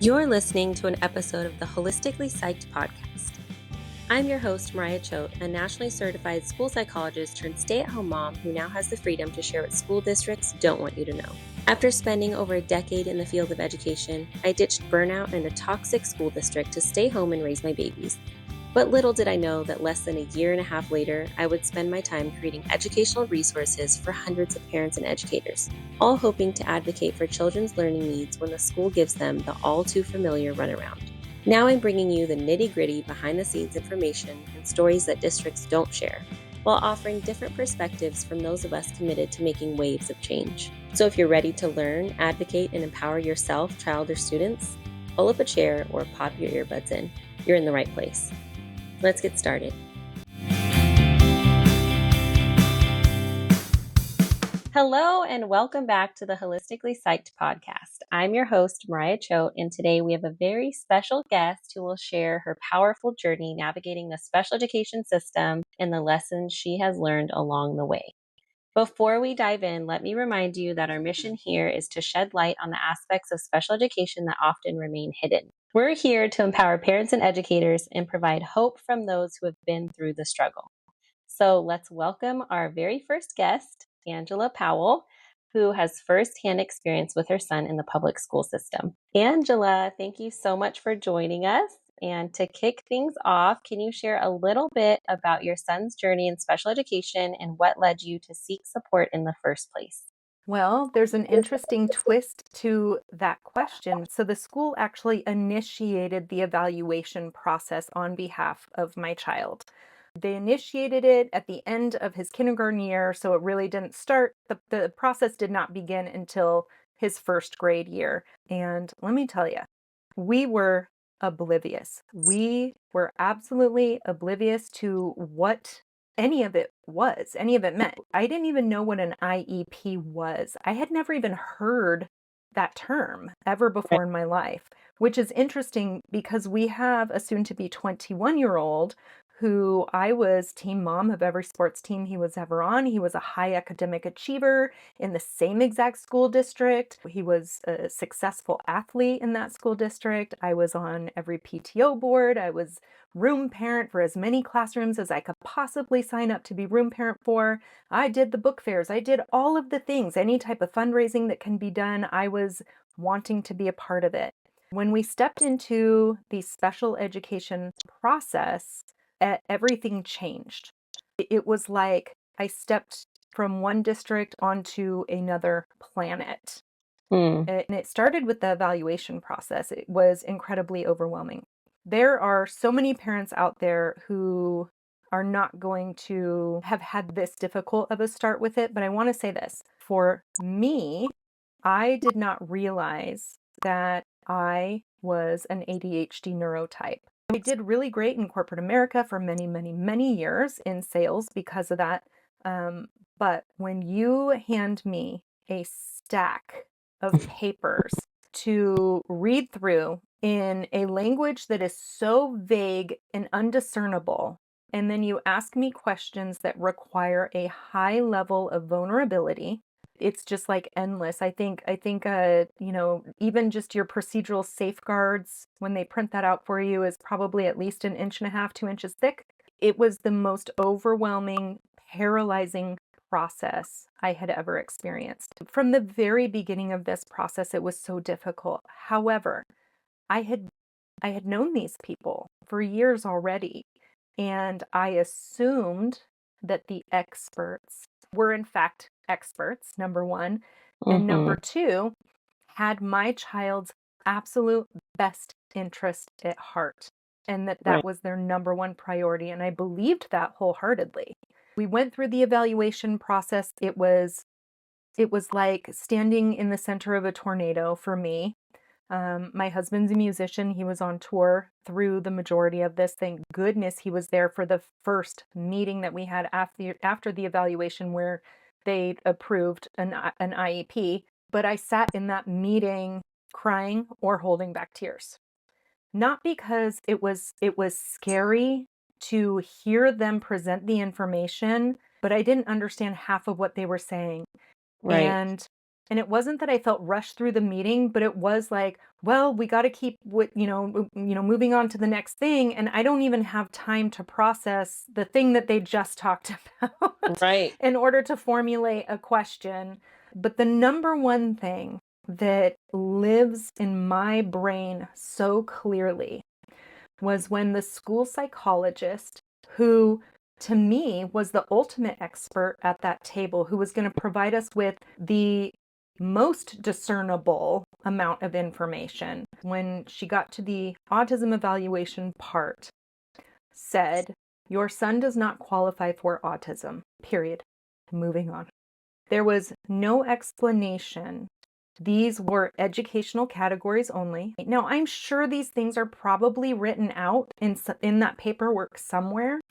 You're listening to an episode of the Holistically Psyched podcast. I'm your host, Mariah Choate, a nationally certified school psychologist turned stay-at-home mom who now has the freedom to share what school districts don't want you to know. After spending over a decade in the field of education, I ditched burnout in a toxic school district to stay home and raise my babies. But little did I know that less than a year and a half later, I would spend my time creating educational resources for hundreds of parents and educators, all hoping to advocate for children's learning needs when the school gives them the all-too-familiar runaround. Now I'm bringing you the nitty-gritty behind-the-scenes information and stories that districts don't share, while offering different perspectives from those of us committed to making waves of change. So if you're ready to learn, advocate, and empower yourself, child, or students, pull up a chair or pop your earbuds in. You're in the right place. Let's get started. Hello, and welcome back to the Holistically Psyched podcast. I'm your host, Mariah Choate, and today we have a very special guest who will share her powerful journey navigating the special education system and the lessons she has learned along the way. Before we dive in, let me remind you that our mission here is to shed light on the aspects of special education that often remain hidden. We're here to empower parents and educators and provide hope from those who have been through the struggle. So let's welcome our very first guest, Angela Powell, who has firsthand experience with her son in the public school system. Angela, thank you so much for joining us. And to kick things off, can you share a little bit about your son's journey in special education and what led you to seek support in the first place? Well, there's an interesting twist to that question. So the school actually initiated the evaluation process on behalf of my child. They initiated it at the end of his kindergarten year, so it really didn't start. The process did not begin until his first grade year. And let me tell you, we were oblivious. We were absolutely oblivious to what any of it was, any of it meant. I didn't even know what an IEP was. I had never even heard that term ever before in my life, which is interesting because we have a soon to be 21-year-old who I was team mom of every sports team he was ever on. He was a high academic achiever in the same exact school district. He was a successful athlete in that school district. I was on every PTO board. I was room parent for as many classrooms as I could possibly sign up to be room parent for. I did the book fairs. I did all of the things, any type of fundraising that can be done. I was wanting to be a part of it. When we stepped into the special education process, everything changed. It was like I stepped from one district onto another planet. Hmm. And it started with the evaluation process. It was incredibly overwhelming. There are so many parents out there who are not going to have had this difficult of a start with it, but I want to say this. For me, I did not realize that I was an ADHD neurotype. I did really great in corporate America for many, many, many years in sales because of that. But when you hand me a stack of papers to read through in a language that is so vague and undiscernible, and then you ask me questions that require a high level of vulnerability, it's just like endless. Even just your procedural safeguards, when they print that out for you, is probably at least 1.5 inches, 2 inches thick. It was the most overwhelming, paralyzing process I had ever experienced. From the very beginning of this process, it was so difficult. However, I had I had known these people for years already, and I assumed that the experts were in fact experts, number one, and number two, had my child's absolute best interest at heart, and that Right. was their number one priority, and I believed that wholeheartedly. We went through the evaluation process. It was like standing in the center of a tornado for me. My husband's a musician. He was on tour through the majority of this. Thank goodness he was there for the first meeting that we had after the evaluation where they approved an IEP. But I sat in that meeting crying or holding back tears. Not because it was scary to hear them present the information, but I didn't understand half of what they were saying. Right. And And it wasn't that I felt rushed through the meeting, but it was like, well, we got to keep what, moving on to the next thing. And I don't even have time to process the thing that they just talked about Right. in order to formulate a question. But the number one thing that lives in my brain so clearly was when the school psychologist, who to me was the ultimate expert at that table, who was going to provide us with the most discernible amount of information, when she got to the autism evaluation part, said, "Your son does not qualify for autism, period." Moving on. There was no explanation. These were educational categories only. Now, I'm sure these things are probably written out in that paperwork somewhere.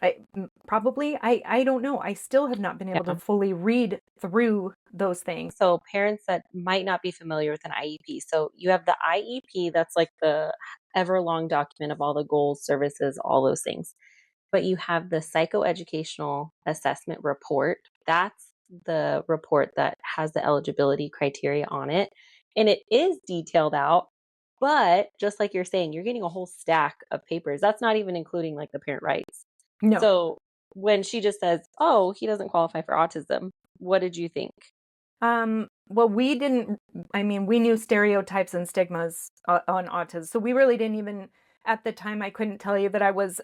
Probably. I don't know. I still have not been able to Yeah. fully read through those things. So parents that might not be familiar with an IEP. So you have the IEP, that's like the ever long document of all the goals, services, all those things. But you have the psychoeducational assessment report. That's the report that has the eligibility criteria on it. And it is detailed out, but just like you're saying, you're getting a whole stack of papers. That's not even including like the parent rights. No. So when she just says, "Oh, he doesn't qualify for autism," what did you think? Well, we didn't, I mean, we knew stereotypes and stigmas on autism. So we really didn't even, at the time, I couldn't tell you that I was,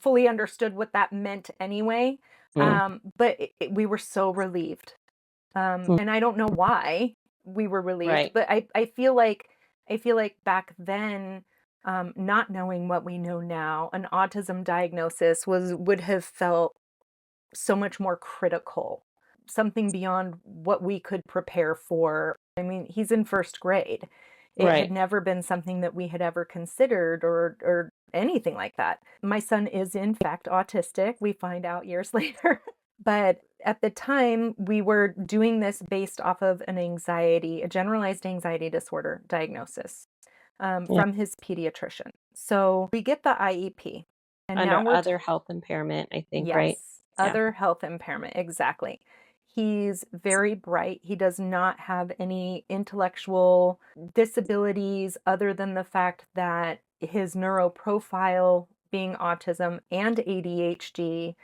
fully understood what that meant anyway. Mm, But we were so relieved. mm, And I don't know why we were relieved, right. but I feel like back then, not knowing what we know now, an autism diagnosis would have felt so much more critical, something beyond what we could prepare for. I mean, he's in first grade. It had Right. never been something that we had ever considered or anything like that. My son is in fact autistic, we find out years later. But at the time, we were doing this based off of a generalized anxiety disorder diagnosis, Yeah. from his pediatrician. So we get the IEP, and now Under other health impairment, I think, right? yes, Yeah. other health impairment, exactly. He's very bright. He does not have any intellectual disabilities other than the fact that his neuroprofile, being autism and ADHD,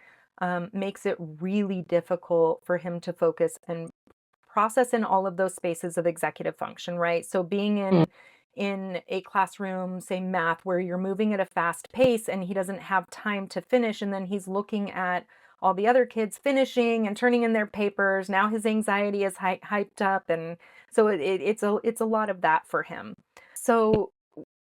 makes it really difficult for him to focus and process in all of those spaces of executive function, right? So being Mm, in a classroom, say math, where you're moving at a fast pace and he doesn't have time to finish, and then he's looking at all the other kids finishing and turning in their papers. Now his anxiety is hyped up, and so it's a lot of that for him. So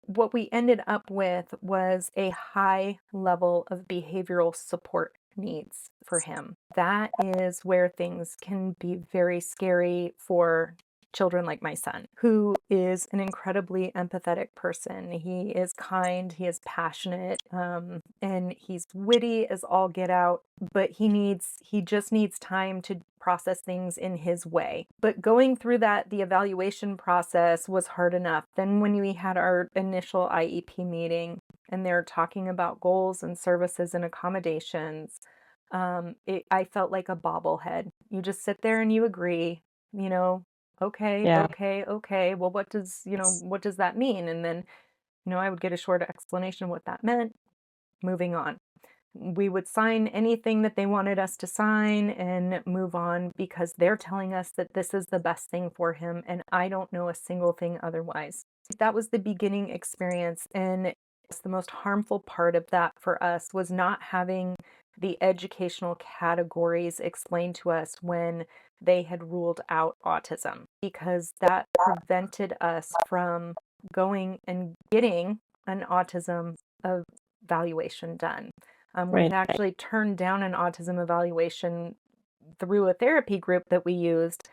what we ended up with was a high level of behavioral support needs for him. That is where things can be very scary for children like my son, who is an incredibly empathetic person. He is kind, he is passionate, and he's witty as all get out, but he just needs time to process things in his way. But going through the evaluation process was hard enough. Then when we had our initial IEP meeting and they're talking about goals and services and accommodations, I felt like a bobblehead. You just sit there and you agree, you know, okay, yeah. okay, okay. Well, what does that mean? And then, I would get a short explanation of what that meant, moving on. We would sign anything that they wanted us to sign and move on because they're telling us that this is the best thing for him, and I don't know a single thing otherwise. That was the beginning experience, and the most harmful part of that for us was not having the educational categories explained to us when they had ruled out autism, because that prevented us from going and getting an autism evaluation done. We Right. had actually turned down an autism evaluation through a therapy group that we used,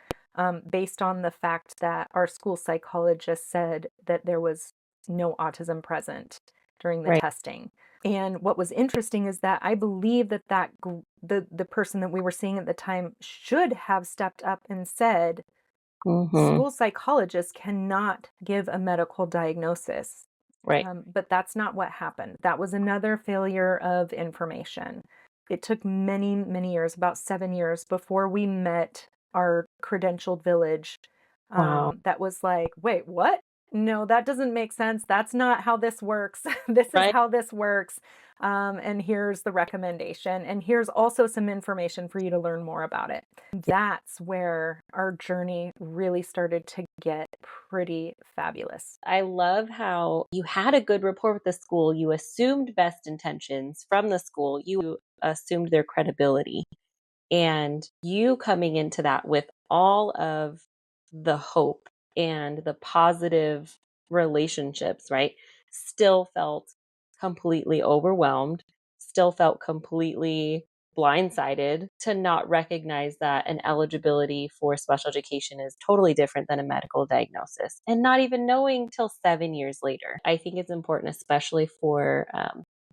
based on the fact that our school psychologist said that there was no autism present during the Right. testing. And what was interesting is that I believe the person that we were seeing at the time should have stepped up and said, Mhm. school psychologists cannot give a medical diagnosis. Right. But that's not what happened. That was another failure of information. It took many, many years, about 7 years, before we met our credentialed village, Wow. that was like, wait, what? No, that doesn't make sense. That's not how this works. This is Right? how this works. And here's the recommendation. And here's also some information for you to learn more about it. That's where our journey really started to get pretty fabulous. I love how you had a good rapport with the school. You assumed best intentions from the school. You assumed their credibility. And you coming into that with all of the hope and the positive relationships, right? Still felt completely overwhelmed, still felt completely blindsided to not recognize that an eligibility for special education is totally different than a medical diagnosis, and not even knowing till 7 years later. I think it's important, especially for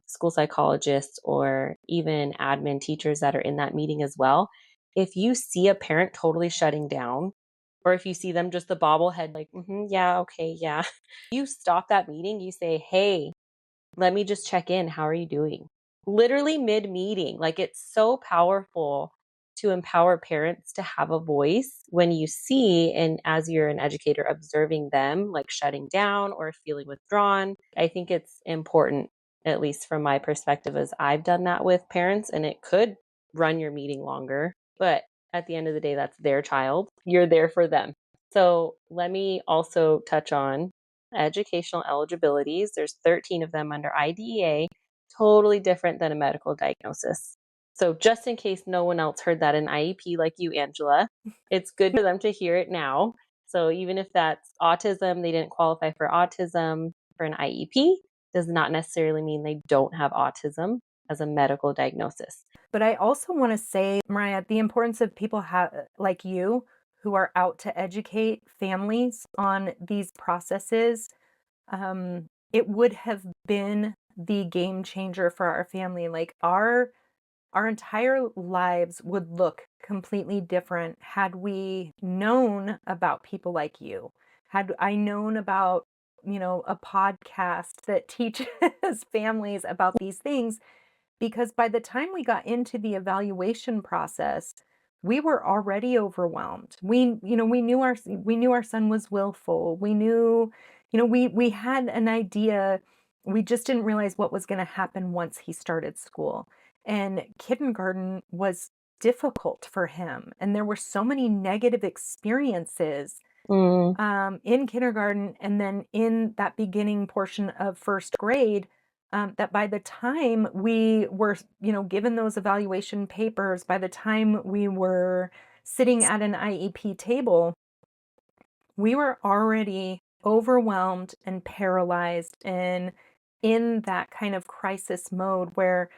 school psychologists or even admin teachers that are in that meeting as well. If you see a parent totally shutting down, or if you see them just the bobblehead, like, yeah, okay, yeah, you stop that meeting, you say, hey, let me just check in. How are you doing? Literally mid meeting. Like, it's so powerful to empower parents to have a voice when you see, and as you're an educator, observing them like shutting down or feeling withdrawn. I think it's important, at least from my perspective, as I've done that with parents, and it could run your meeting longer. But at the end of the day, that's their child. You're there for them. So let me also touch on educational eligibilities. There's 13 of them under IDEA, totally different than a medical diagnosis. So just in case no one else heard that in IEP like you, Angela, it's good for them to hear it now. So even if that's autism, they didn't qualify for autism for an IEP, does not necessarily mean they don't have autism as a medical diagnosis. But I also want to say, Mariah, the importance of people like you who are out to educate families on these processes. It would have been the game changer for our family. Like our entire lives would look completely different had we known about people like you. Had I known about, a podcast that teaches families about these things, because by the time we got into the evaluation process, we were already overwhelmed. We knew our son was willful. We knew, we had an idea. We just didn't realize what was going to happen once he started school. And kindergarten was difficult for him, and there were so many negative experiences Mm, in kindergarten and then in that beginning portion of first grade, that by the time we were, given those evaluation papers, by the time we were sitting at an IEP table, we were already overwhelmed and paralyzed and in that kind of crisis mode where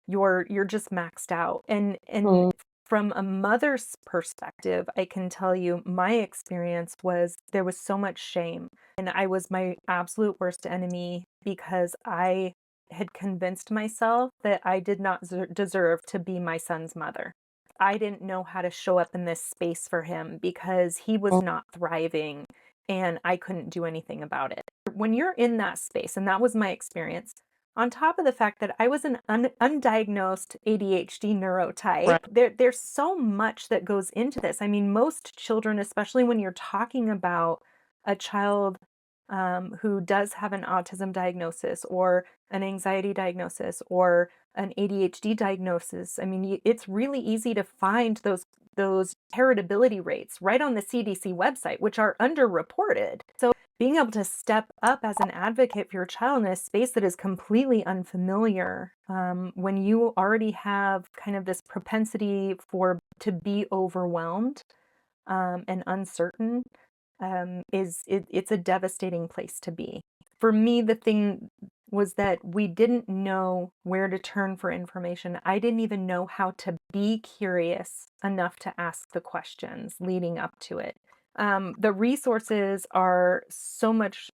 you're just maxed out. And mm, from a mother's perspective, I can tell you my experience was there was so much shame, and I was my absolute worst enemy because I had convinced myself that I did not deserve to be my son's mother. I didn't know how to show up in this space for him because he was mm, not thriving and I couldn't do anything about it. When you're in that space, and that was my experience, on top of the fact that I was an undiagnosed ADHD neurotype, right. there's so much that goes into this. I mean, most children, especially when you're talking about a child who does have an autism diagnosis or an anxiety diagnosis or an ADHD diagnosis, I mean, it's really easy to find those heritability rates right on the CDC website, which are underreported. So being able to step up as an advocate for your child in a space that is completely unfamiliar, when you already have kind of this propensity to be overwhelmed and uncertain, it's a devastating place to be. For me, the thing was that we didn't know where to turn for information. I didn't even know how to be curious enough to ask the questions leading up to it. The resources are so much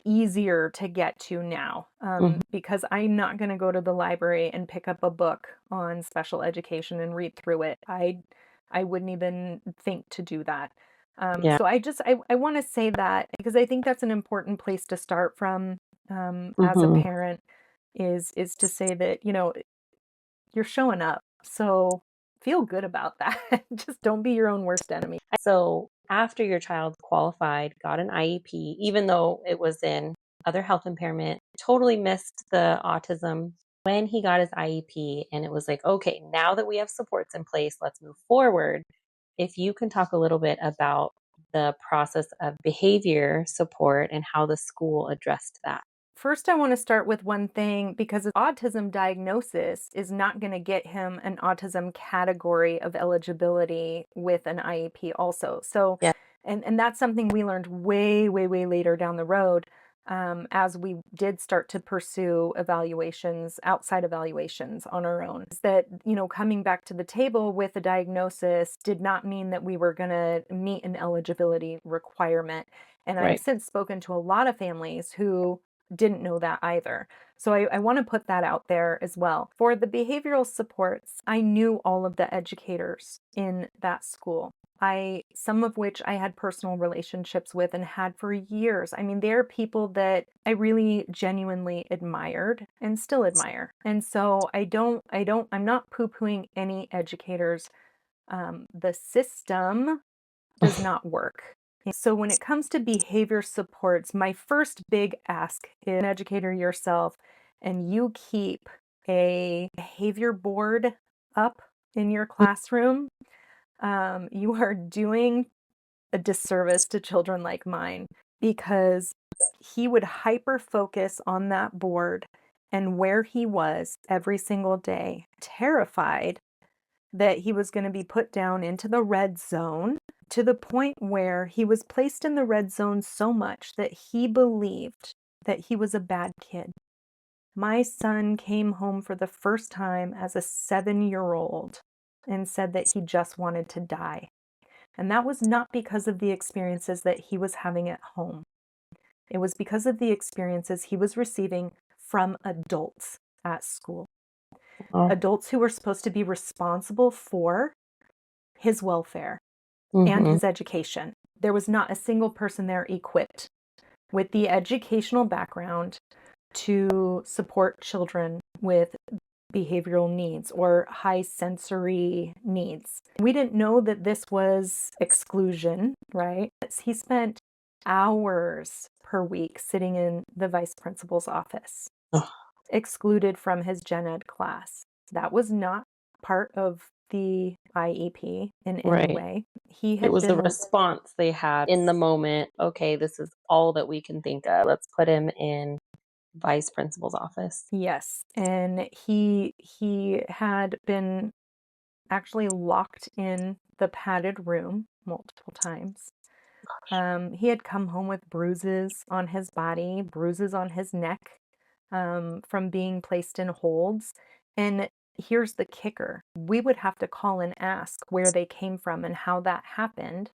easier to get to now, Mhm. because I'm not going to go to the library and pick up a book on special education and read through it. I wouldn't even think to do that. Yeah. So I want to say that because I think that's an important place to start from, as a Hmm. parent, is to say that you're showing up. So feel good about that. Just don't be your own worst enemy. So after your child qualified, got an IEP, even though it was in other health impairment, totally missed the autism. When he got his IEP and it was like, okay, now that we have supports in place, let's move forward. If you can talk a little bit about the process of behavior support and how the school addressed that. First, I want to start with one thing because an autism diagnosis is not going to get him an autism category of eligibility with an IEP also. So, Yeah, and that's something we learned way, way, way later down the road, as we did start to pursue evaluations, outside evaluations on our own. Is that, coming back to the table with a diagnosis did not mean that we were going to meet an eligibility requirement. And I've right. since spoken to a lot of families who didn't know that either. So I want to put that out there as well. For the behavioral supports, I knew all of the educators in that school. Some of which I had personal relationships with and had for years. I mean, they're people that I really genuinely admired and still admire. And so I'm not poo-pooing any educators. The system does not work. So when it comes to behavior supports, my first big ask is an educator yourself and you keep a behavior board up in your classroom. You are doing a disservice to children like mine because he would hyper focus on that board and where he was every single day, terrified that he was going to be put down into the red zone to the point where he was placed in the red zone so much that he believed that he was a bad kid. My son came home for the first time as a 7-year-old and said that he just wanted to die. And that was not because of the experiences that he was having at home. It was because of the experiences he was receiving from adults at school. Oh, Adults who were supposed to be responsible for his welfare and mm-hmm. his education. There was not a single person there equipped with the educational background to support children with behavioral needs or high sensory needs. We didn't know that this was exclusion, right? He spent hours per week sitting in the vice principal's office, Oh, excluded from his gen ed class. That was not part of the IEP in any right. way. He It had was the been, response they had in the moment. Okay, this is all that we can think of. Let's put him in vice principal's office. yes, and he had been actually locked in the padded room multiple times. He had come home with bruises on his body, bruises on his neck, from being placed in holds. And here's the kicker: we would have to call and ask where they came from and how that happened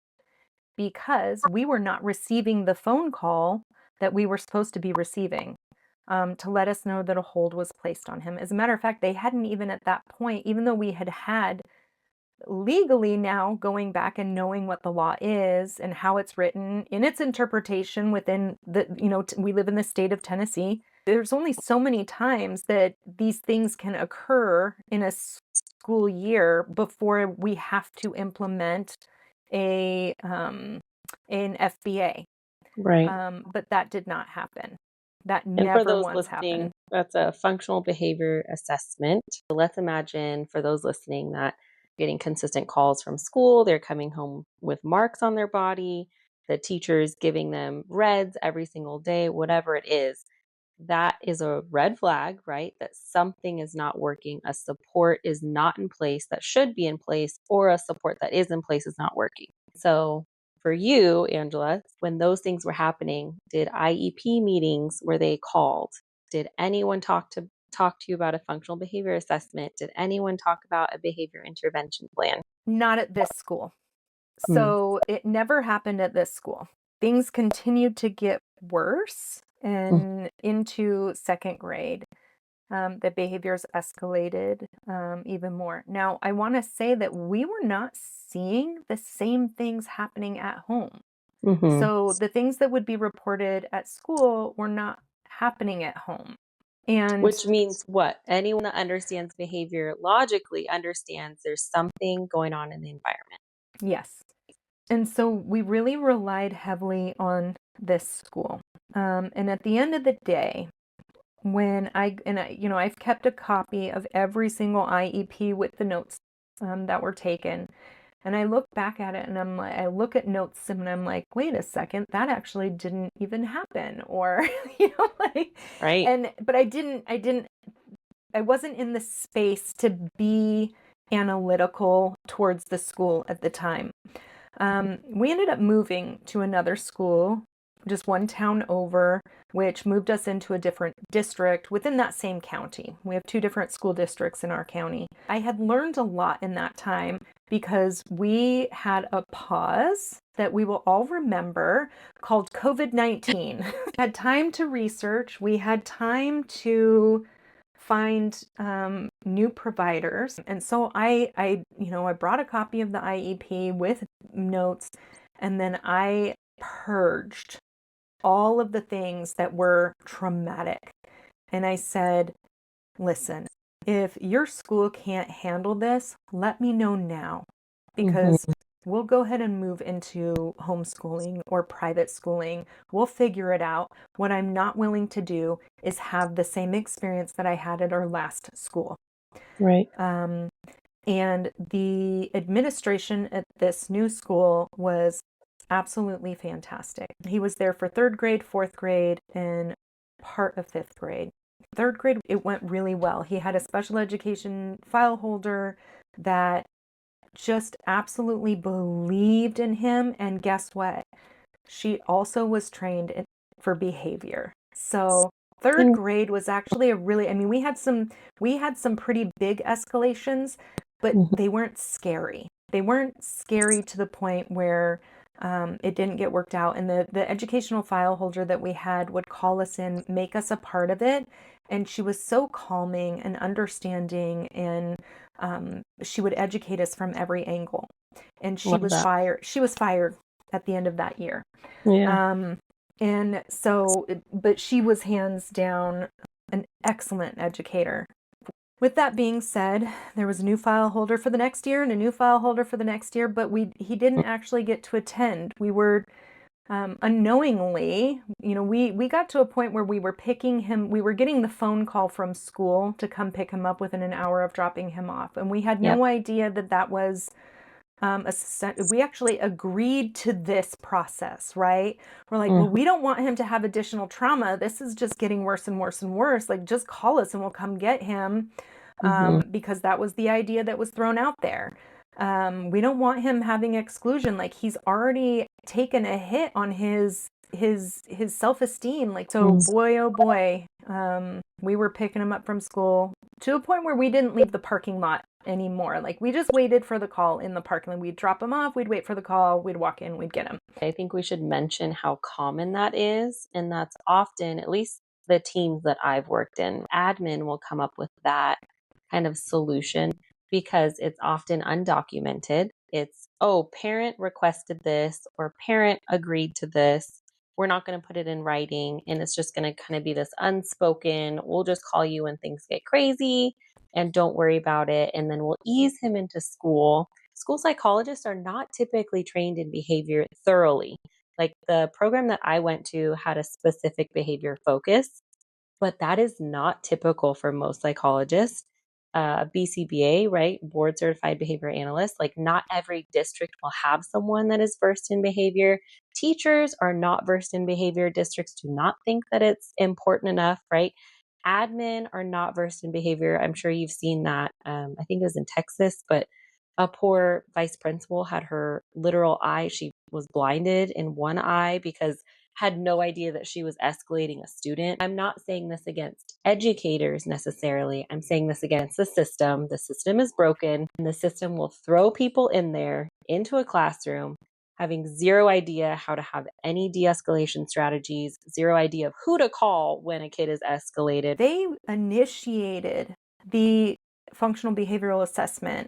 because we were not receiving the phone call that we were supposed to be receiving, to let us know that a hold was placed on him. As a matter of fact, they hadn't even at that point, even though we had legally now going back and knowing what the law is and how it's written in its interpretation within the, we live in the state of Tennessee. There's only so many times that these things can occur in a school year before we have to implement a an FBA. Right. But that did not happen. That And for never those once listening, happened. that's a functional behavior assessment. So let's imagine for those listening that getting consistent calls from school, they're coming home with marks on their body, the teacher's giving them reds every single day, whatever it is. That is a red flag, right? That something is not working. A support is not in place that should be in place, or a support that is in place is not working. So, for you, Angela, when those things were happening, did IEP meetings were they called? Did anyone talk to you about a functional behavior assessment? Did anyone talk about a behavior intervention plan? Not at this school. Mm, So it never happened at this school. Things continued to get worse mm, and into second grade. The behaviors escalated even more. Now, I want to say that we were not seeing the same things happening at home. mhm. So the things that would be reported at school were not happening at home. And Which means what? Anyone that understands behavior logically understands there's something going on in the environment. yes. And so we really relied heavily on this school. And at the end of the day, I've kept a copy of every single IEP with the notes that were taken. And I look back at it and I look at notes and I'm like, wait a second, that actually didn't even happen. Or, Right. but I wasn't in the space to be analytical towards the school at the time. We ended up moving to another school, just one town over, which moved us into a different district within that same county. We have two different school districts in our county. I had learned a lot in that time because we had a pause that we will all remember called COVID-19. We had time to research, we had time to find new providers. And so I brought a copy of the IEP with notes, and then I purged all of the things that were traumatic. And I said, listen, if your school can't handle this, let me know now, because Mhm. we'll go ahead and move into homeschooling or private schooling. We'll figure it out. What I'm not willing to do is have the same experience that I had at our last school. Right. Um, and the administration at this new school was absolutely fantastic. He was there for third grade, fourth grade, and part of fifth grade. Third grade, it went really well. He had a special education file holder that just absolutely believed in him. And guess what? She also was trained for behavior. So third And grade was actually we had some pretty big escalations, but mhm. they weren't scary. They weren't scary to the point where it didn't get worked out. And the educational file holder that we had would call us in, make us a part of it. And she was so calming and understanding, and she would educate us from every angle. And she Love was that. fired. She was fired at the end of that year. Yeah. Um, and so, but she was hands down an excellent educator. With that being said, there was a new file holder for the next year and a new file holder for the next year, but he didn't actually get to attend. We were unknowingly, we got to a point where we were picking him, we were getting the phone call from school to come pick him up within an hour of dropping him off. And we had Yep. no idea that was we actually agreed to this process, right? We're like, well, Mhm. we don't want him to have additional trauma. This is just getting worse and worse and worse. Like, just call us and we'll come get him, Mhm. because that was the idea that was thrown out there. We don't want him having exclusion. Like, he's already taken a hit on his self-esteem. Like, so Mhm. boy, oh boy, we were picking him up from school to a point where we didn't leave the parking lot anymore. Like, we just waited for the call in the parking lot. We'd drop him off, we'd wait for the call, we'd walk in, we'd get him. I think we should mention how common that is. And that's often, at least the teams that I've worked in, admin will come up with that kind of solution because it's often undocumented. It's, oh, parent requested this or parent agreed to this. We're not going to put it in writing. And it's just going to kind of be this unspoken, we'll just call you when things get crazy and don't worry about it. And then we'll ease him into school. School psychologists are not typically trained in behavior thoroughly. Like the program that I went to had a specific behavior focus, but that is not typical for most psychologists. BCBA, right? Board certified behavior analyst. Like, not every district will have someone that is versed in behavior. Teachers are not versed in behavior. Districts do not think that it's important enough, right? Admin are not versed in behavior. I'm sure you've seen that. I think it was in Texas, but a poor vice principal had her literal eye. She was blinded in one eye because had no idea that she was escalating a student. I'm not saying this against educators necessarily. I'm saying this against the system. The system is broken, and the system will throw people in there into a classroom having zero idea how to have any de-escalation strategies, zero idea of who to call when a kid is escalated. They initiated the functional behavioral assessment,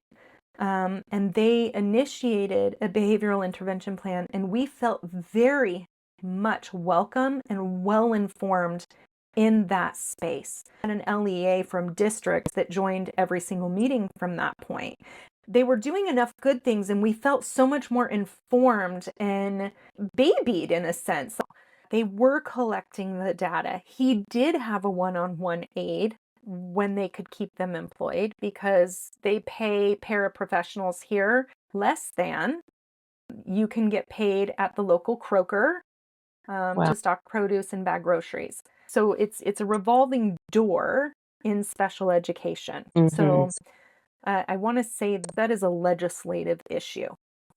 and they initiated a behavioral intervention plan, and we felt very much welcome and well informed in that space. And an LEA from districts that joined every single meeting from that point. They were doing enough good things, and we felt so much more informed and babied in a sense. They were collecting the data. He did have a one-on-one aide when they could keep them employed because they pay paraprofessionals here less than you can get paid at the local Kroger Wow. to stock produce and bag groceries. So it's a revolving door in special education. Mm-hmm. So I want to say that is a legislative issue.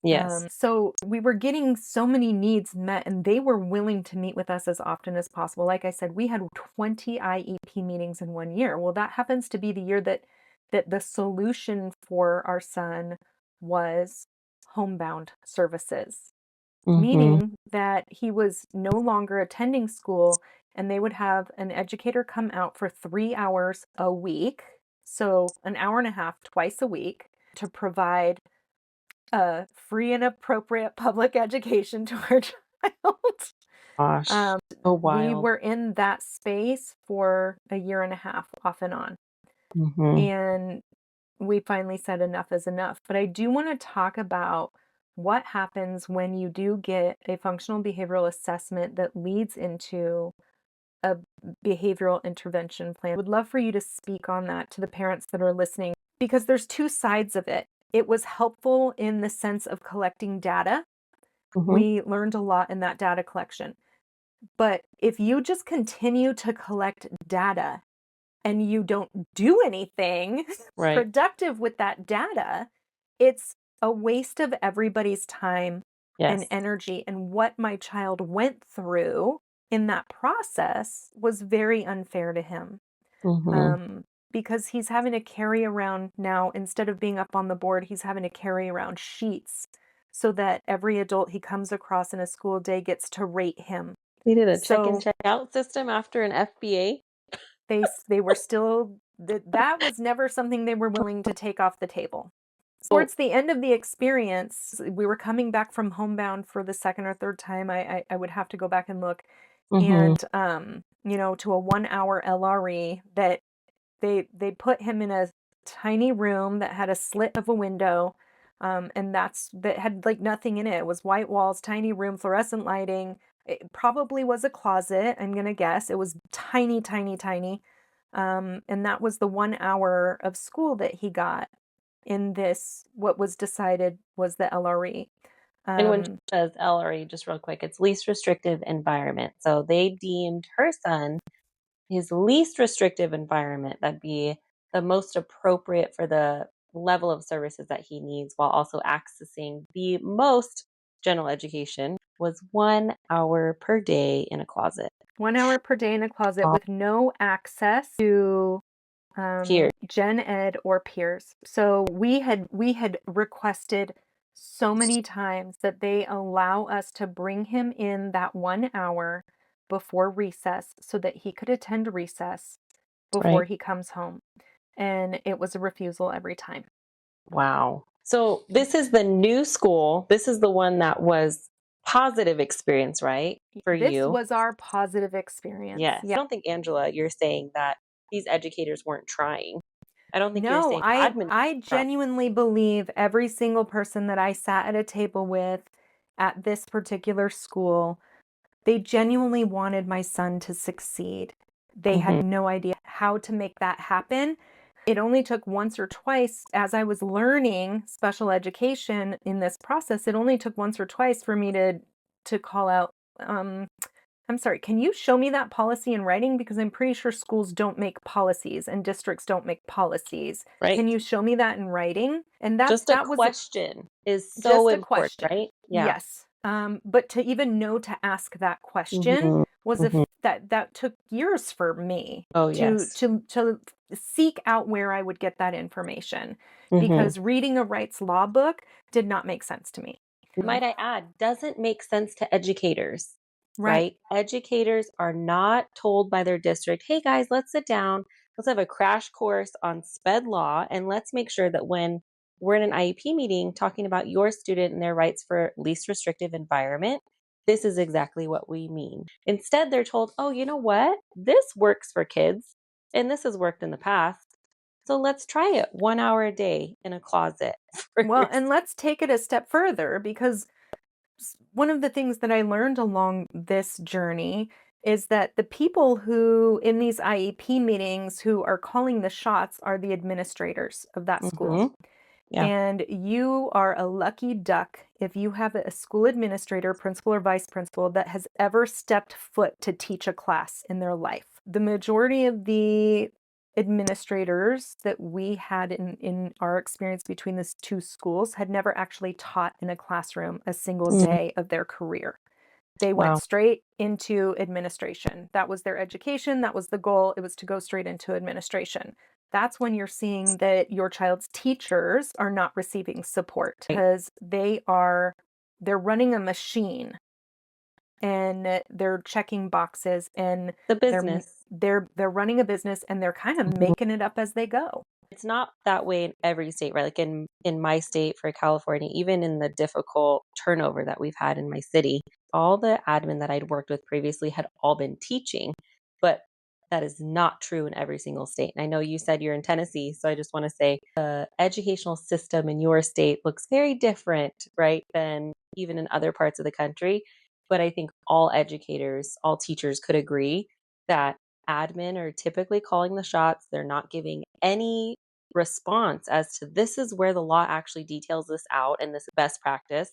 Yes. So we were getting so many needs met, and they were willing to meet with us as often as possible. Like I said, we had 20 IEP meetings in 1 year. Well, that happens to be the year that the solution for our son was homebound services, Mm-hmm. meaning that he was no longer attending school, and they would have an educator come out for 3 hours a week, so an hour and a half twice a week, to provide a free and appropriate public education to our child. Gosh. So We wild. were in that space for a year and a half, off and on. Mm-hmm. And we finally said enough is enough. But I do want to talk about what happens when you do get a functional behavioral assessment that leads into a behavioral intervention plan. Would love for you to speak on that to the parents that are listening, because there's two sides of it. It was helpful in the sense of collecting data. Mm-hmm. We learned a lot in that data collection. But if you just continue to collect data and you don't do anything Right. productive with that data, it's a waste of everybody's time and Yes. energy. And what my child went through in that process was very unfair to him. Mm-hmm. Um, because he's having to carry around now, instead of being up on the board, he's having to carry around sheets so that every adult he comes across in a school day gets to rate him. They did a check in, So check out system after an FBA. they were still that was never something they were willing to take off the table. Oh. Towards the end of the experience, we were coming back from homebound for the second or third time. I would have to go back and look. Mm-hmm. And to a 1 hour LRE that they put him in a tiny room that had a slit of a window, and that had like nothing in it. It was white walls, tiny room, fluorescent lighting. It probably was a closet, I'm gonna guess. It was tiny, tiny, tiny. And that was the 1 hour of school that he got in this, what was decided was the LRE. And when she Um, says LRE, just real quick, it's least restrictive environment. So they deemed her son his least restrictive environment that'd be the most appropriate for the level of services that he needs while also accessing the most general education was 1 hour per day in a closet. 1 hour per day in a closet All with no access to peers, gen ed or peers. So we had requested so many times that they allow us to bring him in that 1 hour before recess so that he could attend recess before right? he comes home. And it was a refusal every time. Wow. So this is the new school. This is the one that was positive experience, right? For This you. was our positive experience. Yes. I Yeah. don't think, Angela, you're saying that these educators weren't trying. I don't think you're No, saying I admin I trying. genuinely believe every single person that I sat at a table with at this particular school, they genuinely wanted my son to succeed. They had Mhm. no idea how to make that happen. It only took once or twice as I was learning special education in this process. It only took once or twice for me to call out, I'm sorry, can you show me that policy in writing? Because I'm pretty sure schools don't make policies and districts don't make policies. Can Right. you show me that in writing? And Just a that was question is so just a important, question. right? Yeah. Yes. But to even know to ask that question Mhm. was Mhm. that took years for me Oh, to yes. seek out where I would get that information, Mhm. because reading a rights law book did not make sense to me. Might I add, doesn't make sense to educators, Right. right? Educators are not told by their district, "Hey guys, let's sit down. Let's have a crash course on sped law and let's make sure that when we're in an IEP meeting talking about your student and their rights for least restrictive environment, this is exactly what we mean. Instead, they're told, oh, you know what? This works for kids and this has worked in the past. So let's try it 1 hour a day in a closet for Well, your and let's take it a step further because one of the things that I learned along this journey is that the people who in these IEP meetings who are calling the shots are the administrators of that school. hmm Yeah. And you are a lucky duck if you have a school administrator, principal, or vice principal that has ever stepped foot to teach a class in their life. The majority of the administrators that we had in our experience between these two schools had never actually taught in a classroom a single Mm, day of their career. They went wow. straight into administration. That was their education, that was the goal, it was to go straight into administration. That's when you're seeing that your child's teachers are not receiving support Right. because they're running a machine and they're checking boxes and The they're business. they're running a business and they're kind of making it up as they go. It's not that way in every state, right? Like in my state for California, even in the difficult turnover that we've had in my city, all the admin that I'd worked with previously had all been teaching, but that is not true in every single state. And I know you said you're in Tennessee, so I just want to say the educational system in your state looks very different, right, than even in other parts of the country. But I think all educators, all teachers could agree that admin are typically calling the shots. They're not giving any response as to this is where the law actually details this out and this is best practice,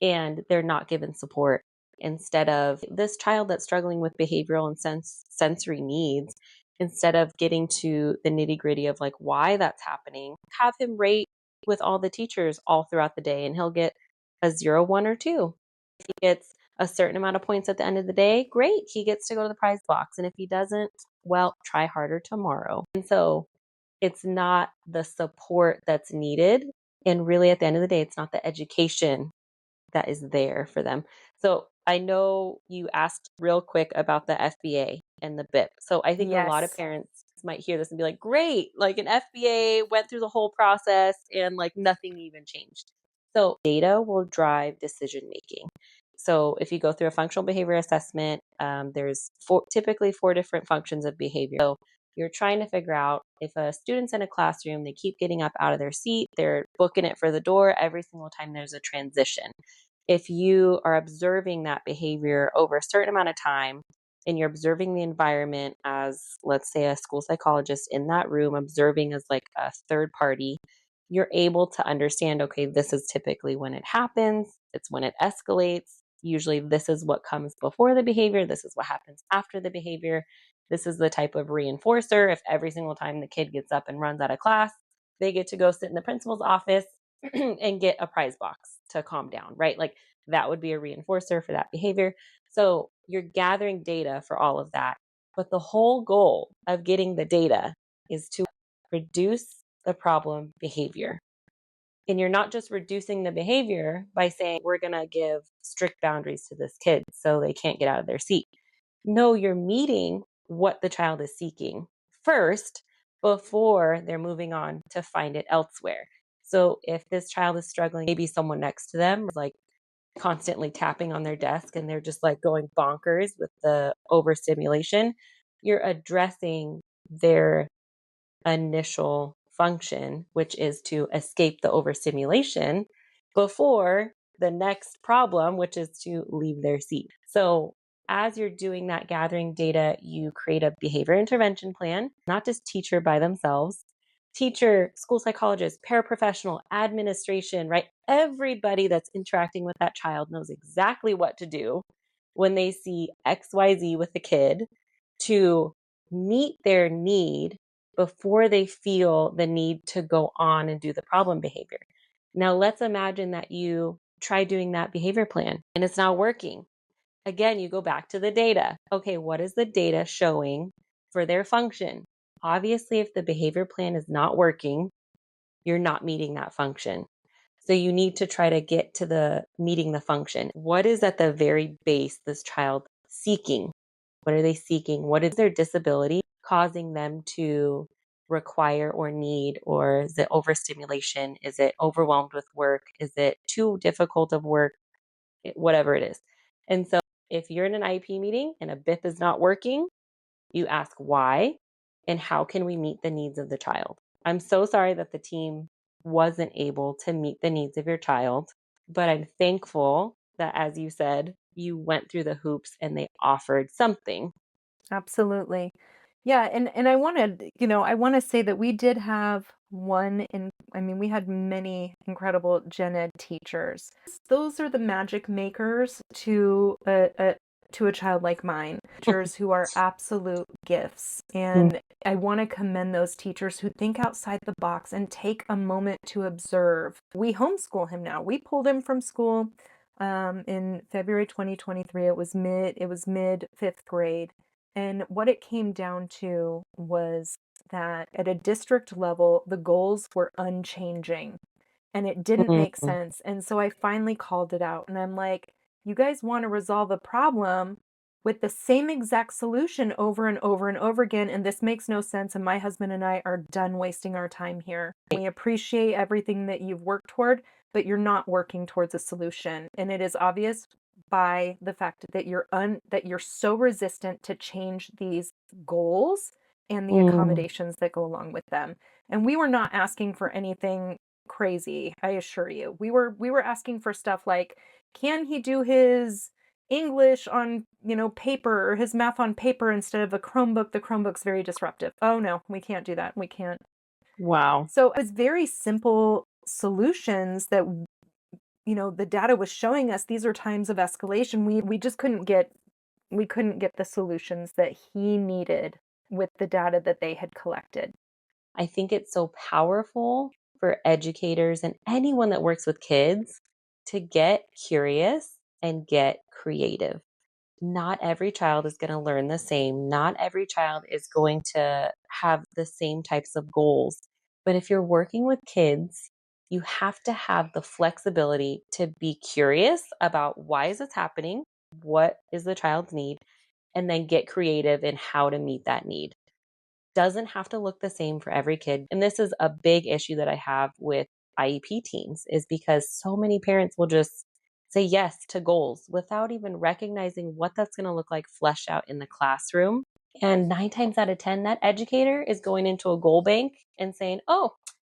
and they're not given support. Instead of this child that's struggling with behavioral and sensory needs, instead of getting to the nitty gritty of like why that's happening, have him rate with all the teachers all throughout the day and he'll get a 0, 1, or 2. If he gets a certain amount of points at the end of the day, great, he gets to go to the prize box. And if he doesn't, well, try harder tomorrow. And so it's not the support that's needed. And really, at the end of the day, it's not the education that is there for them. So I know you asked real quick about the FBA and the BIP. So I think a lot of Yes. parents might hear this and be like, great, like an FBA went through the whole process and like nothing even changed. So data will drive decision making. So if you go through a functional behavior assessment, there's typically 4 different functions of behavior. So you're trying to figure out if a student's in a classroom, they keep getting up out of their seat, they're booking it for the door every single time there's a transition. If you are observing that behavior over a certain amount of time and you're observing the environment as, let's say, a school psychologist in that room, observing as like a third party, you're able to understand, okay, this is typically when it happens, it's when it escalates. Usually, this is what comes before the behavior, this is what happens after the behavior. This is the type of reinforcer. If every single time the kid gets up and runs out of class, they get to go sit in the principal's office and get a prize box to calm down, right? Like that would be a reinforcer for that behavior. So you're gathering data for all of that. But the whole goal of getting the data is to reduce the problem behavior. And you're not just reducing the behavior by saying, we're going to give strict boundaries to this kid so they can't get out of their seat. No, you're meeting what the child is seeking first before they're moving on to find it elsewhere. So if this child is struggling, maybe someone next to them is like constantly tapping on their desk and they're just like going bonkers with the overstimulation, you're addressing their initial function, which is to escape the overstimulation before the next problem, which is to leave their seat. So, as you're doing that gathering data, you create a behavior intervention plan, not just teacher by themselves, teacher, school psychologist, paraprofessional, administration, right? Everybody that's interacting with that child knows exactly what to do when they see XYZ with the kid to meet their need before they feel the need to go on and do the problem behavior. Now, let's imagine that you try doing that behavior plan and it's not working. Again, you go back to the data. Okay, what is the data showing for their function? Obviously, if the behavior plan is not working, you're not meeting that function. So you need to try to get to the meeting the function. What is at the very base this child seeking? What are they seeking? What is their disability causing them to require or need? Or is it overstimulation? Is it overwhelmed with work? Is it too difficult of work? Whatever it is. And so if you're in an IEP meeting and a BIP is not working, you ask why and how can we meet the needs of the child. I'm so sorry that the team wasn't able to meet the needs of your child, but I'm thankful that, as you said, you went through the hoops and they offered something. Absolutely. Yeah, and I wanted, I want to say that we did have we had many incredible gen ed teachers. Those are the magic makers to a child like mine. Teachers who are absolute gifts. Mm, And I want to commend those teachers who think outside the box and take a moment to observe. We homeschool him now. We pulled him from school in February 2023. It was mid fifth grade. And what it came down to was that at a district level, the goals were unchanging and it didn't make mm, sense. And so I finally called it out and I'm like, you guys want to resolve a problem with the same exact solution over and over and over again. And this makes no sense. And my husband and I are done wasting our time here. We appreciate everything that you've worked toward, but you're not working towards a solution. And it is obvious by the fact that you're so resistant to change these goals and the mm. accommodations that go along with them. And we were not asking for anything crazy, I assure you. We were asking for stuff like, can he do his English on, paper or his math on paper instead of a Chromebook? The Chromebook's very disruptive. Oh no, we can't do that. We can't. Wow. So it was very simple solutions that the data was showing us. These are times of escalation. We just couldn't get the solutions that he needed with the data that they had collected. I think it's so powerful for educators and anyone that works with kids to get curious and get creative. Not every child is going to learn the same. Not every child is going to have the same types of goals. But if you're working with kids, you have to have the flexibility to be curious about why is this happening? What is the child's need? And then get creative in how to meet that need. Doesn't have to look the same for every kid. And this is a big issue that I have with IEP teams is because so many parents will just say yes to goals without even recognizing what that's going to look like fleshed out in the classroom. And 9 times out of 10, that educator is going into a goal bank and saying, oh,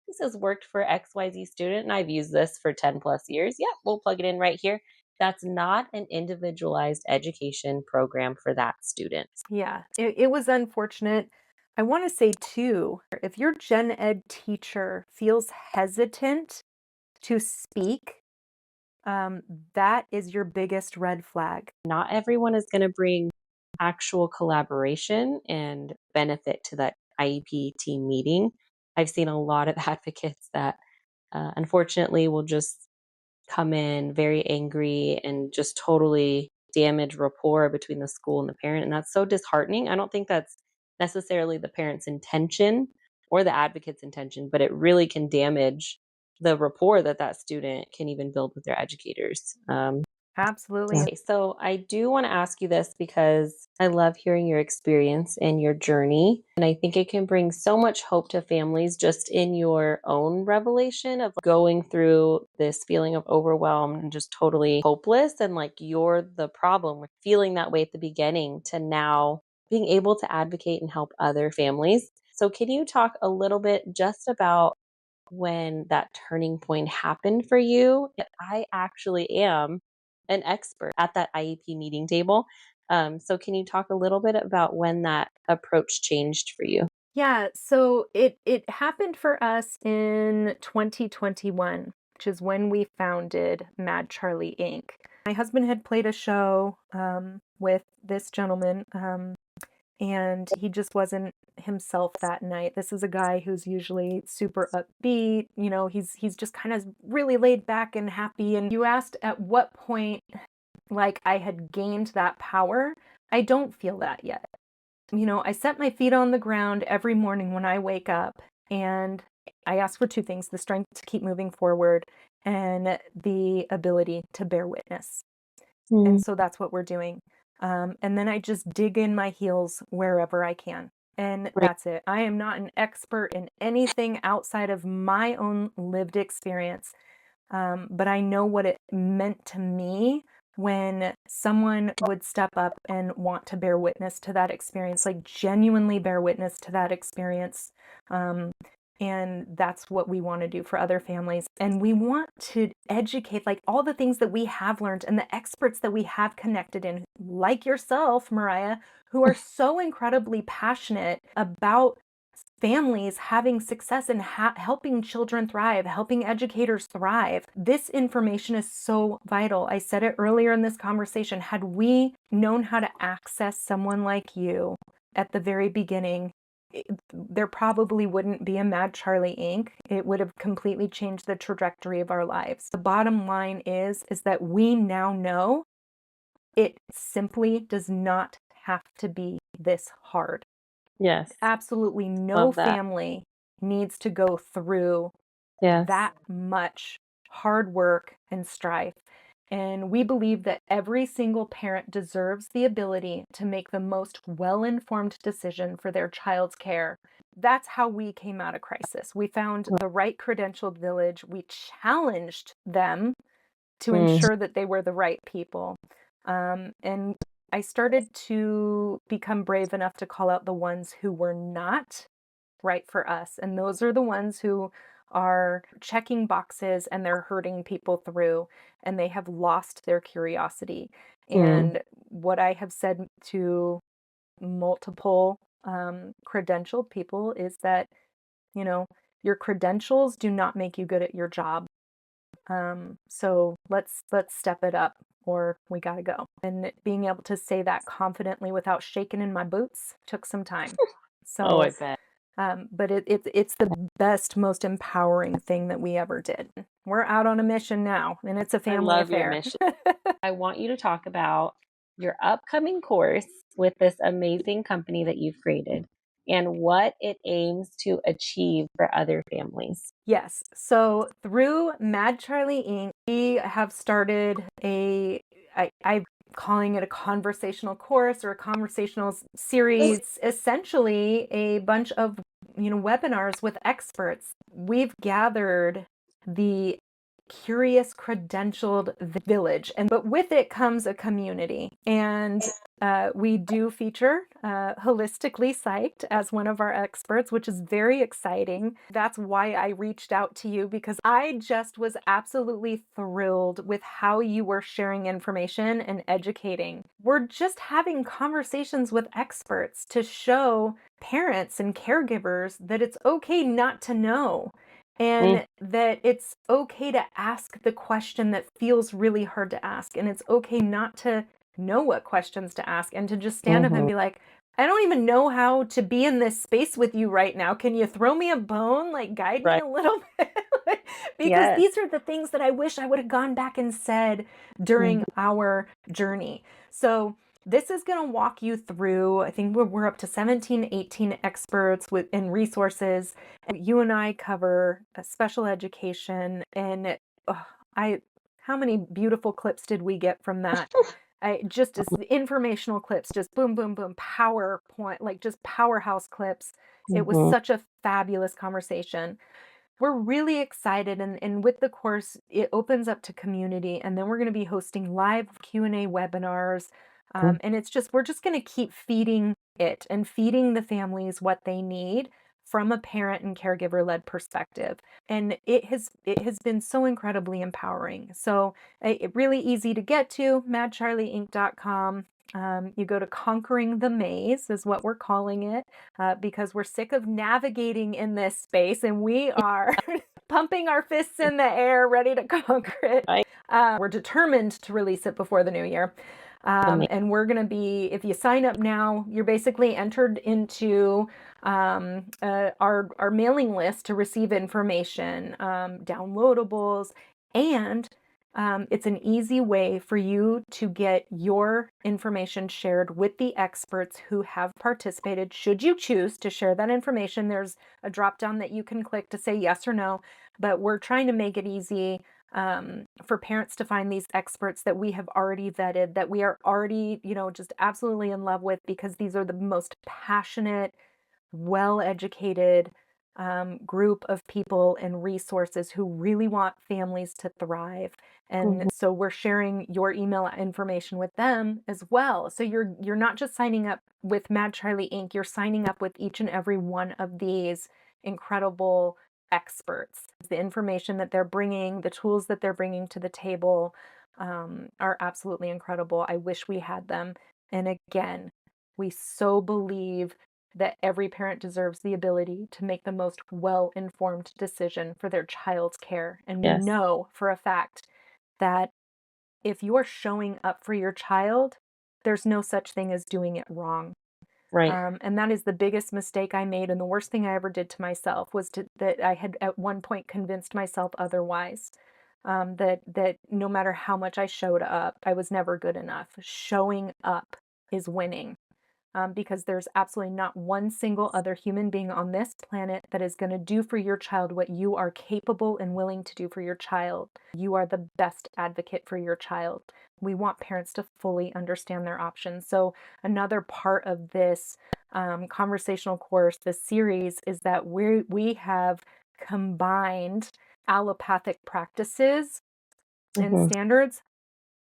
this has worked for XYZ student and I've used this for 10 plus years. Yeah, we'll plug it in right here. That's not an individualized education program for that student. Yeah, it was unfortunate. I want to say too, if your gen ed teacher feels hesitant to speak, um, that is your biggest red flag. Not everyone is going to bring actual collaboration and benefit to that IEP team meeting. I've seen a lot of advocates that unfortunately will just come in very angry and just totally damage rapport between the school and the parent. And that's so disheartening. I don't think that's necessarily the parent's intention or the advocate's intention, but it really can damage the rapport that that student can even build with their educators. Absolutely. Okay, so I do want to ask you this because I love hearing your experience and your journey. And I think it can bring so much hope to families just in your own revelation of going through this feeling of overwhelm and just totally hopeless. And like you're the problem with feeling that way at the beginning to now being able to advocate and help other families. So, can you talk a little bit just about when that turning point happened for you? I actually am an expert at that IEP meeting table. So can you talk a little bit about when that approach changed for you? Yeah, so it happened for us in 2021, which is when we founded Mad Charlie Inc. My husband had played a show with this gentleman, and he just wasn't himself that night. This is a guy who's usually super upbeat, he's just kind of really laid back and happy. And you asked at what point, like, I had gained that power. I don't feel that yet. I set my feet on the ground every morning when I wake up, and I ask for two things: the strength to keep moving forward and the ability to bear witness. And Mm, so that's what we're doing. And then I just dig in my heels wherever I can. And right. that's it. I am not an expert in anything outside of my own lived experience, but I know what it meant to me when someone would step up and want to bear witness to that experience, like genuinely bear witness to that experience. Um, and that's what we want to do for other families. And we want to educate, like all the things that we have learned and the experts that we have connected in, like yourself, Mariah, who are so incredibly passionate about families having success and helping children thrive, helping educators thrive. This information is so vital. I said it earlier in this conversation. Had we known how to access someone like you at the very beginning, there probably wouldn't be a Mad Charlie Inc. It would have completely changed the trajectory of our lives. The bottom line is that we now know it simply does not have to be this hard. Yes. Absolutely no Love that. family needs to go through Yes. that much hard work and strife. And we believe that every single parent deserves the ability to make the most well-informed decision for their child's care. That's how we came out of crisis. We found the right credentialed village. We challenged them to Mm. ensure that they were the right people. And I started to become brave enough to call out the ones who were not right for us. And those are the ones who are checking boxes and they're hurting people through and they have lost their curiosity. Mm. And what I have said to multiple credentialed people is that, you know, your credentials do not make you good at your job. So let's step it up or we got to go. And being able to say that confidently without shaking in my boots took some time. Oh, I So, bet. but it's the best, most empowering thing that we ever did. We're out on a mission now, and it's a I family love your affair. mission. I want you to talk about your upcoming course with this amazing company that you've created and what it aims to achieve for other families. Yes. So through Mad Charlie Inc., we have started I'm calling it a conversational course or a conversational series, essentially a bunch of, webinars with experts. We've gathered the curious credentialed village, but with it comes a community. And we do feature Holistically Psyched as one of our experts, which is very exciting. That's why I reached out to you, because I just was absolutely thrilled with how you were sharing information and educating. We're just having conversations with experts to show parents and caregivers that it's okay not to know. Mm. And that it's okay to ask the question that feels really hard to ask. And it's okay not to know what questions to ask and to just stand up and Mhm. be like, I don't even know how to be in this space with you right now. Can you throw me a bone? Like, guide me Right. a little bit? Because Yes. these are the things that I wish I would have gone back and said during Mhm. our journey. So, this is going to walk you through, I think we're up to 17, 18 experts and resources. You and I cover special education and I how many beautiful clips did we get from that? I just as informational clips, just boom, boom, boom, PowerPoint, like just powerhouse clips. It was Mhm. such a fabulous conversation. We're really excited, and with the course, it opens up to community, and then we're going to be hosting live Q&A webinars. Mm. And it's just we're just going to keep feeding it and feeding the families what they need from a parent and caregiver led perspective. And it has been so incredibly empowering. So really easy to get to, madcharlieinc.com. You go to Conquering the Maze is what we're calling it, because we're sick of navigating in this space and we are pumping our fists in the air, ready to conquer it. Right. We're determined to release it before the new year. Amazing. And we're going to be, if you sign up now, you're basically entered into our mailing list to receive information, downloadables, and it's an easy way for you to get your information shared with the experts who have participated. Should you choose to share that information, there's a drop down that you can click to say yes or no. But we're trying to make it easy for parents to find these experts that we have already vetted, that we are already, just absolutely in love with, because these are the most passionate, well educated group of people and resources who really want families to thrive. And Mhm. so we're sharing your email information with them as well. So you're not just signing up with Mad Charlie Inc., you're signing up with each and every one of these incredible experts. The information that they're bringing, the tools that they're bringing to the table are absolutely incredible. I wish we had them. And again, we so believe that every parent deserves the ability to make the most well-informed decision for their child's care. And we Yes. know for a fact that if you're showing up for your child, there's no such thing as doing it wrong. Right. And that is the biggest mistake I made, and the worst thing I ever did to myself was that I had at one point convinced myself otherwise. That no matter how much I showed up, I was never good enough. Showing up is winning, because there's absolutely not one single other human being on this planet that is going to do for your child what you are capable and willing to do for your child. You are the best advocate for your child. We want parents to fully understand their options. So, another part of this conversational course, this series, is that we have combined allopathic practices and Mhm. standards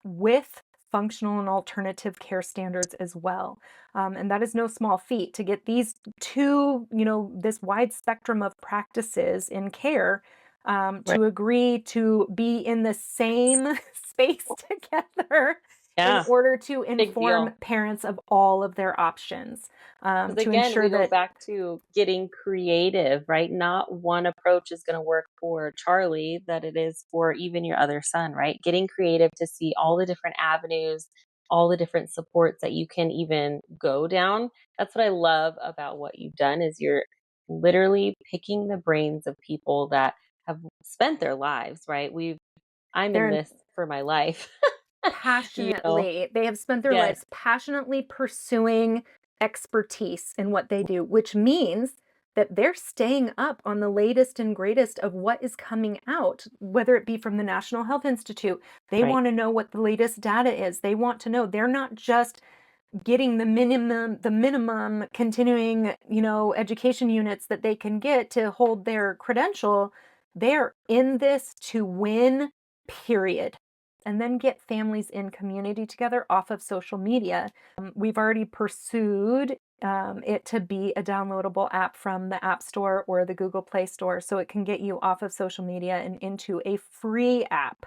with functional and alternative care standards as well. And that is no small feat to get these two, this wide spectrum of practices in care Right. to agree to be in the same space together in Yeah. order to Big inform deal. parents of all of their options, Because to again, ensure we go that back to getting creative, right? Not one approach is going to work for Charlie that it is for even your other son, right? Getting creative to see all the different avenues, all the different supports that you can even go down. That's what I love about what you've done is you're literally picking the brains of people that have spent their lives, right? I'm in they're this for my life. You know. passionately, they have spent their Yes, lives passionately pursuing expertise in what they do, which means that they're staying up on the latest and greatest of what is coming out, whether it be from the National Health Institute. They right. want to know what the latest data is. They want to know. They're not just getting the minimum continuing, education units that they can get to hold their credential. They're in this to win, period. And then get families in community together off of social media. We've already pursued it to be a downloadable app from the App Store or the Google Play Store, so it can get you off of social media and into a free app.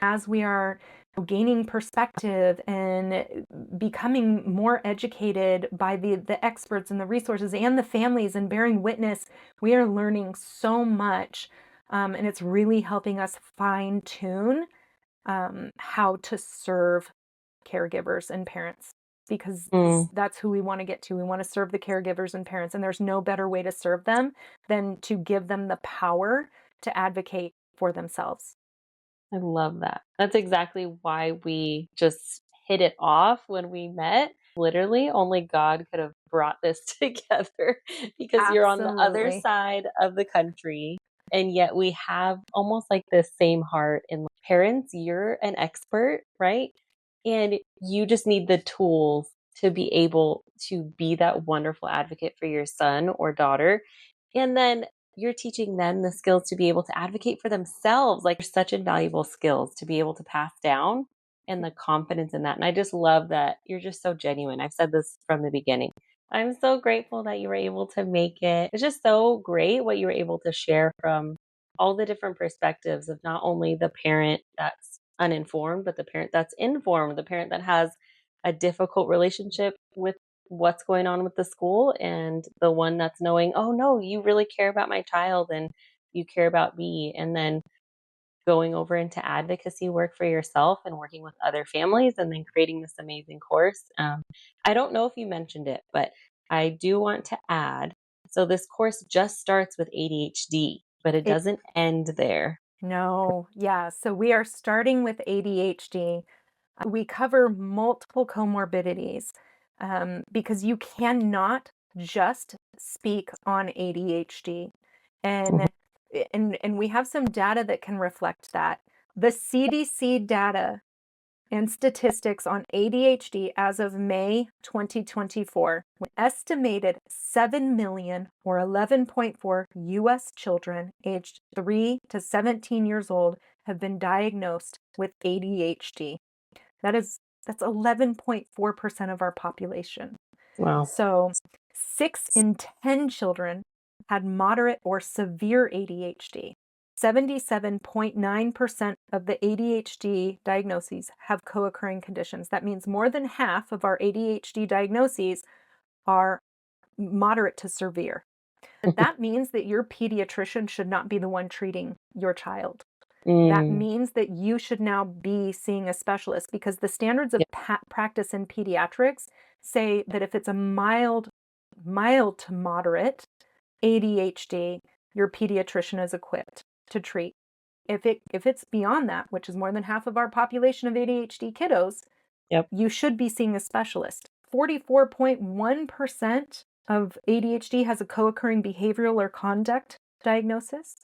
As we are gaining perspective and becoming more educated by the experts and the resources and the families and bearing witness, we are learning so much. And it's really helping us fine tune how to serve caregivers and parents, because Mm, that's who we want to get to. We want to serve the caregivers and parents, and there's no better way to serve them than to give them the power to advocate for themselves. I love that. That's exactly why we just hit it off when we met. Literally, only God could have brought this together because you're on the other Absolutely. side of the country. And yet we have almost like this same heart. And parents, you're an expert, right? And you just need the tools to be able to be that wonderful advocate for your son or daughter. And then you're teaching them the skills to be able to advocate for themselves. Like, there's such invaluable skills to be able to pass down and the confidence in that. And I just love that you're just so genuine. I've said this from the beginning. I'm so grateful that you were able to make it. It's just so great what you were able to share from all the different perspectives of not only the parent that's uninformed, but the parent that's informed, the parent that has a difficult relationship with what's going on with the school, and the one that's knowing, oh no, you really care about my child and you care about me. And then going over into advocacy work for yourself and working with other families and then creating this amazing course. I don't know if you mentioned it, but I do want to add, so this course just starts with ADHD, but it It doesn't end there. No, yeah. So we are starting with ADHD. We cover multiple comorbidities, because you cannot just speak on ADHD. Mhm. And and we have some data that can reflect that. The CDC data and statistics on ADHD as of May 2024, an estimated 7 million or 11.4 US children aged 3 to 17 years old have been diagnosed with ADHD. That's 11.4% of our population. Wow. So 6 in 10 children had moderate or severe ADHD. 77.9% of the ADHD diagnoses have co-occurring conditions. That means more than half of our ADHD diagnoses are moderate to severe. That means that your pediatrician should not be the one treating your child. That means that you should now be seeing a specialist, because the standards of practice in pediatrics say that if it's a mild to moderate ADHD, your pediatrician is equipped to treat. If it's beyond that, which is more than half of our population of ADHD kiddos, you should be seeing a specialist. 44.1% of ADHD has a co-occurring behavioral or conduct diagnosis.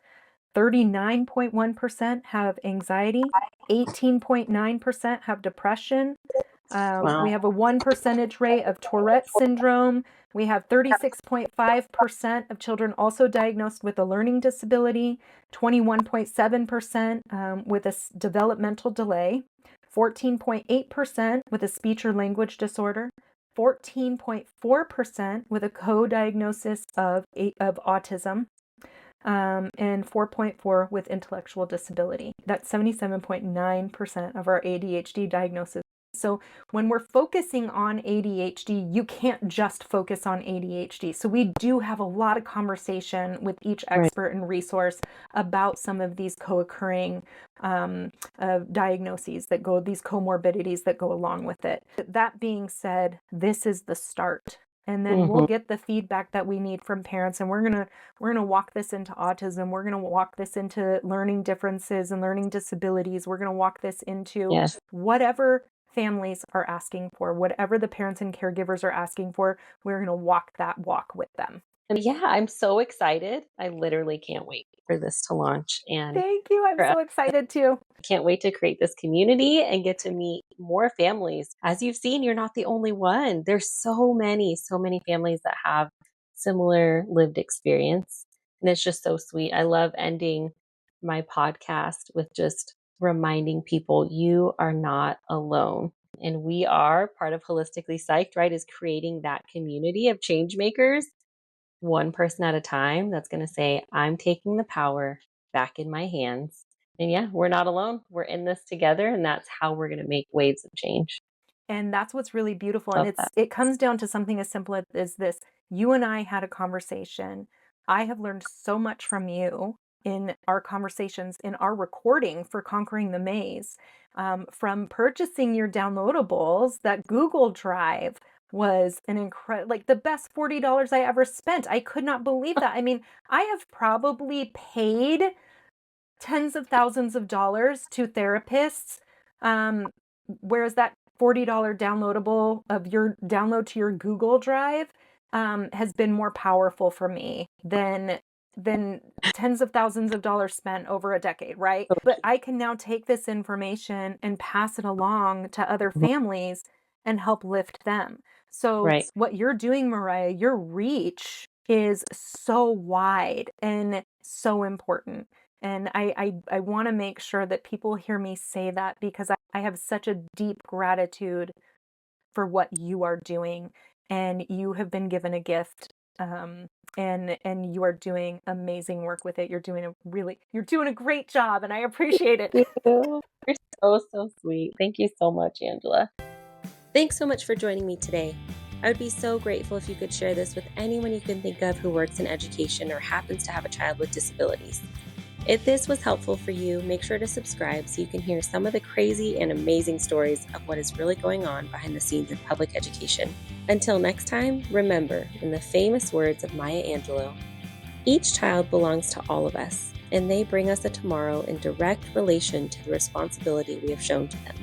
39.1% have anxiety. 18.9% have depression. We have a 1% rate of Tourette syndrome. We have 36.5% of children also diagnosed with a learning disability, 21.7% with a developmental delay, 14.8% with a speech or language disorder, 14.4% with a co-diagnosis of autism, and 4.4 with intellectual disability. That's 77.9% of our ADHD diagnosis. So when we're focusing on ADHD, you can't just focus on ADHD. So we do have a lot of conversation with each expert and resource about some of these co-occurring diagnoses these comorbidities that go along with it. That being said, this is the start. And then we'll get the feedback that we need from parents, and we're gonna walk this into autism. We're gonna walk this into learning differences and learning disabilities. We're gonna walk this into whatever families are asking for, whatever the parents and caregivers are asking for. We're gonna walk that walk with them. And yeah, I'm so excited. I literally can't wait for this to launch. And thank you. I'm so excited too. Can't wait to create this community and get to meet more families. As you've seen, you're not the only one. There's so many families that have similar lived experience. And it's just so sweet. I love ending my podcast with just reminding people you are not alone. And we are part of Holistically Psyched, right? Is creating that community of change makers, one person at a time, that's going to say, I'm taking the power back in my hands. And yeah, we're not alone. We're in this together, and that's how we're going to make waves of change. And that's what's really beautiful. And it comes down to something as simple as this. You and I had a conversation. I have learned so much from you in our conversations, in our recording for Conquering the Maze, from purchasing your downloadables. That Google Drive was an incredible, like the best $40 I ever spent. I could not believe that. I mean, I have probably paid tens of thousands of dollars to therapists, whereas that $40 downloadable of your download to your Google Drive has been more powerful for me than tens of thousands of dollars spent over a decade, right? But I can now take this information and pass it along to other families and help lift them. So what you're doing, Mariah, your reach is so wide and so important. And I want to make sure that people hear me say that, because I have such a deep gratitude for what you are doing, and you have been given a gift, and you are doing amazing work with it. You're doing a great job, and I appreciate it. Thank you. You're so sweet. Thank you so much, Angela. Thanks so much for joining me today. I would be so grateful if you could share this with anyone you can think of who works in education or happens to have a child with disabilities. If this was helpful for you, make sure to subscribe so you can hear some of the crazy and amazing stories of what is really going on behind the scenes in public education. Until next time, remember, in the famous words of Maya Angelou, each child belongs to all of us, and they bring us a tomorrow in direct relation to the responsibility we have shown to them.